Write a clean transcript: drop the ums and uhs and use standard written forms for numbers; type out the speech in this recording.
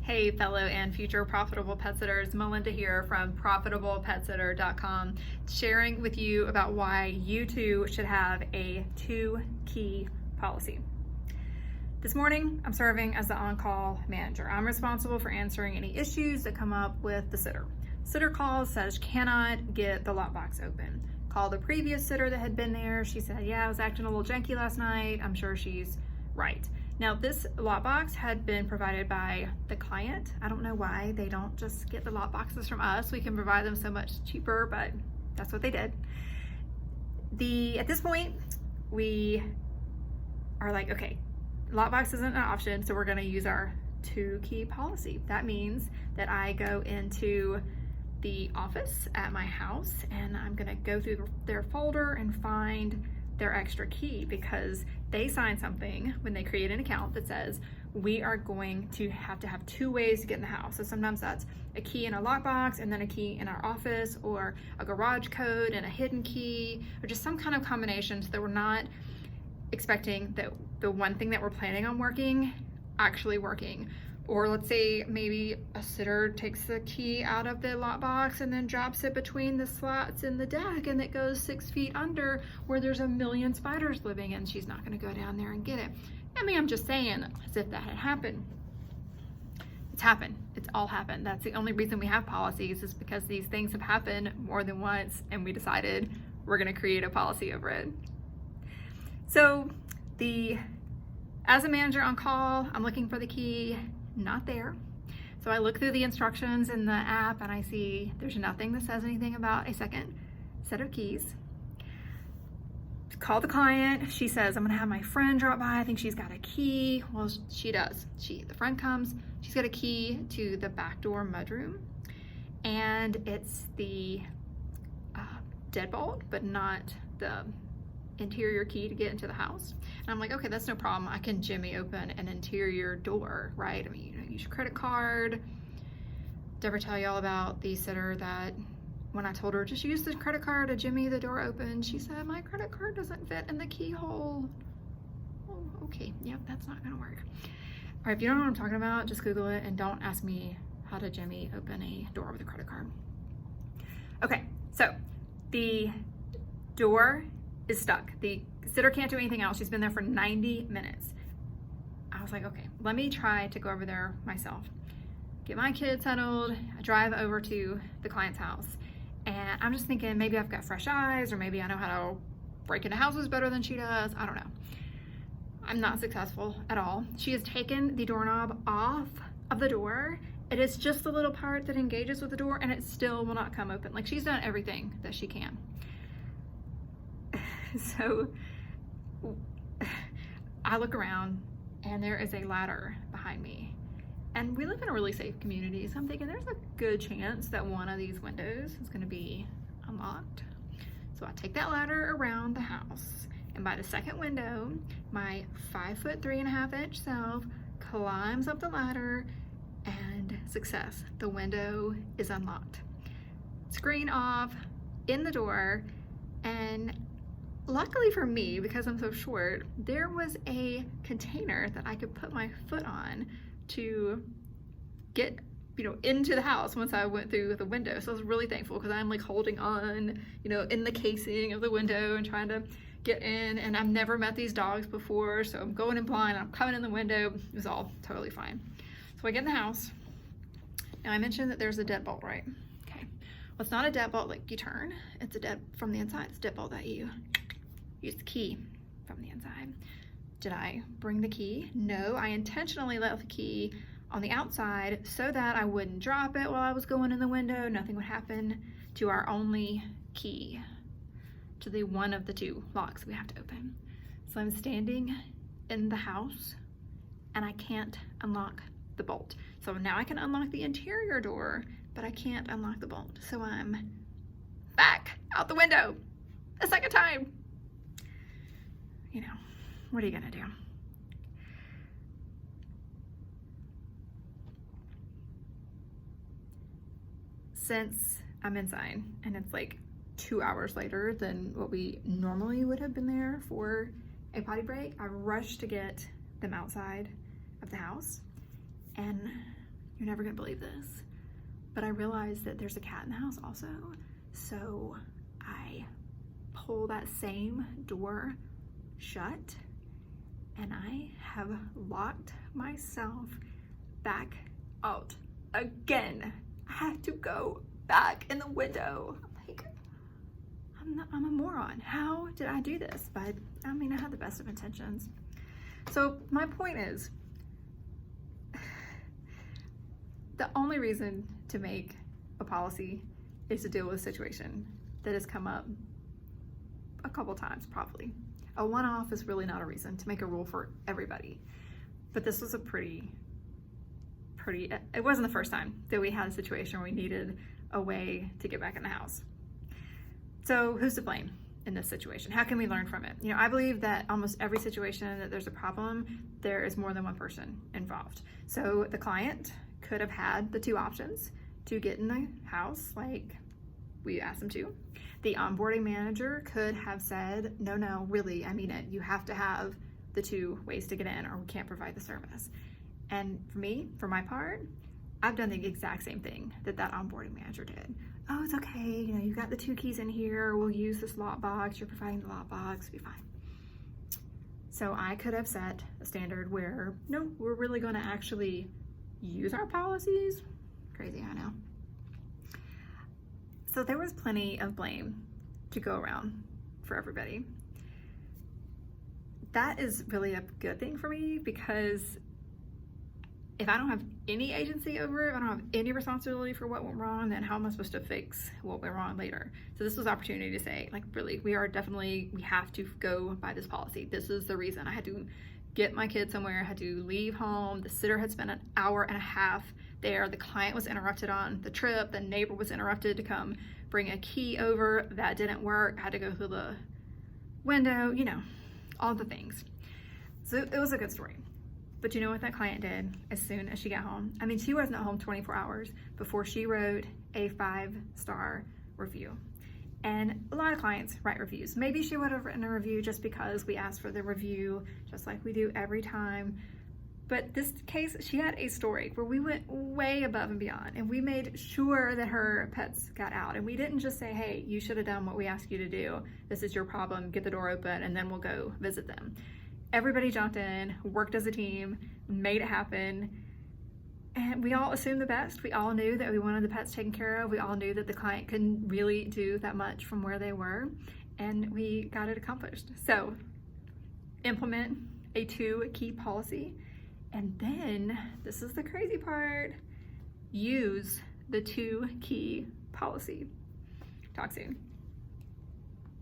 Hey, fellow and future profitable pet sitters, Melinda here from profitablepetsitter.com, sharing with you about why you too should have a 2-key policy. This morning, I'm serving as the on-call manager. I'm responsible for answering any issues that come up with the sitter. Sitter calls, says cannot get the lockbox open. Call the previous sitter that had been there. She said, yeah, I was acting a little janky last night. I'm sure she's right. Now, this lockbox had been provided by the client. I don't know why they don't just get the lockboxes from us. We can provide them so much cheaper, but that's what they did. At this point, we are like, okay, lockbox isn't an option, so we're gonna use our 2-key policy. That means that I go into the office at my house and I'm gonna go through their folder and find their extra key, because they sign something when they create an account that says we are going to have 2 ways to get in the house. So sometimes that's a key in a lockbox and then a key in our office, or a garage code and a hidden key, or just some kind of combination so that we're not expecting that the one thing that we're planning on working actually working. Or let's say maybe a sitter takes the key out of the lockbox and then drops it between the slots in the deck, and it goes 6 feet under where there's a million spiders living, and she's not going to go down there and get it. I mean, I'm just saying, as if that had happened. It's happened. It's all happened. That's the only reason we have policies, is because these things have happened more than once, and we decided we're going to create a policy over it. So as a manager on call, I'm looking for the key. Not there. So I look through the instructions in the app and I see there's nothing that says anything about a second set of keys. Call the client. She says, I'm gonna have my friend drop by. I think she's got a key. Well, she does. The friend comes. She's got a key to the back door mudroom, and it's the deadbolt, but not the interior key to get into the house. And I'm like, okay, that's no problem. I can jimmy open an interior door, right? I mean, use your credit card. Did I ever tell y'all about the sitter that when I told her just use the credit card to jimmy the door open, she said, my credit card doesn't fit in the keyhole. Oh, okay, yep, that's not gonna work. All right, if you don't know what I'm talking about, just Google it and don't ask me how to jimmy open a door with a credit card. Okay, so the door is stuck. The sitter can't do anything else. She's been there for 90 minutes. I was like, okay, let me try to go over there myself. Get my kids settled, I drive over to the client's house, and I'm just thinking maybe I've got fresh eyes, or maybe I know how to break into houses better than she does. I don't know. I'm not successful at all. She has taken the doorknob off of the door. It is just the little part that engages with the door, and it still will not come open. Like, she's done everything that she can. So I look around and there is a ladder behind me, and we live in a really safe community, so I'm thinking there's a good chance that one of these windows is going to be unlocked. So I take that ladder around the house, and by the second window, my 5'3.5" self climbs up the ladder, and success, the window is unlocked. Screen off, in the door, and luckily for me, because I'm so short, there was a container that I could put my foot on to get, into the house once I went through the window. So I was really thankful, because I'm like holding on, in the casing of the window and trying to get in, and I've never met these dogs before, so I'm going in blind, I'm coming in the window. It was all totally fine. So I get in the house. Now, I mentioned that there's a deadbolt, right? Okay. Well, it's not a deadbolt like you turn. It's a from the inside. It's a deadbolt that you use the key from the inside. Did I bring the key? No, I intentionally left the key on the outside so that I wouldn't drop it while I was going in the window. Nothing would happen to our only key, to the one of the 2 locks we have to open. So I'm standing in the house and I can't unlock the bolt. So now I can unlock the interior door, but I can't unlock the bolt. So I'm back out the window a second time. What are you gonna do? Since I'm inside and it's like 2 hours later than what we normally would have been there for a potty break, I rushed to get them outside of the house, and you're never gonna believe this, but I realized that there's a cat in the house also. So I pull that same door shut and I have locked myself back out again. I have to go back in the window. Like, I'm a moron. How did I do this? But I mean, I had the best of intentions. So my point is, the only reason to make a policy is to deal with a situation that has come up a couple times, probably. A one-off is really not a reason to make a rule for everybody. But this was a it wasn't the first time that we had a situation where we needed a way to get back in the house. So who's to blame in this situation? How can we learn from it? You know, I believe that almost every situation that there's a problem, there is more than one person involved. So the client could have had the two options to get in the house like we asked them to. The onboarding manager could have said, no, really, I mean it. You have to have the two ways to get in or we can't provide the service. And for me, for my part, I've done the exact same thing that onboarding manager did. Oh, it's okay, you know, you've got the two keys in here, we'll use this lockbox, you're providing the lockbox, be fine. So I could have set a standard where, no, we're really gonna actually use our policies. Crazy, I know. So there was plenty of blame to go around for everybody. That is really a good thing for me because if I don't have any agency over it, if I don't have any responsibility for what went wrong, then how am I supposed to fix what went wrong later? So this was an opportunity to say, like, really, we have to go by this policy. This is the reason. I had to get my kid somewhere, I had to leave home. The sitter had spent an hour and a half there. The client was interrupted on the trip. The neighbor was interrupted to come bring a key over. That didn't work. I had to go through the window, you know, all the things. So it was a good story. But you know what that client did as soon as she got home? I mean, she wasn't at home 24 hours before she wrote a 5-star review. And a lot of clients write reviews. Maybe she would have written a review just because we asked for the review, just like we do every time. But this case, she had a story where we went way above and beyond and we made sure that her pets got out. And we didn't just say, hey, you should have done what we asked you to do. This is your problem, get the door open and then we'll go visit them. Everybody jumped in, worked as a team, made it happen, and we all assumed the best. We all knew that we wanted the pets taken care of. We all knew that the client couldn't really do that much from where they were, and we got it accomplished. So implement a 2-key policy, and then, this is the crazy part, use the 2-key policy. Talk soon.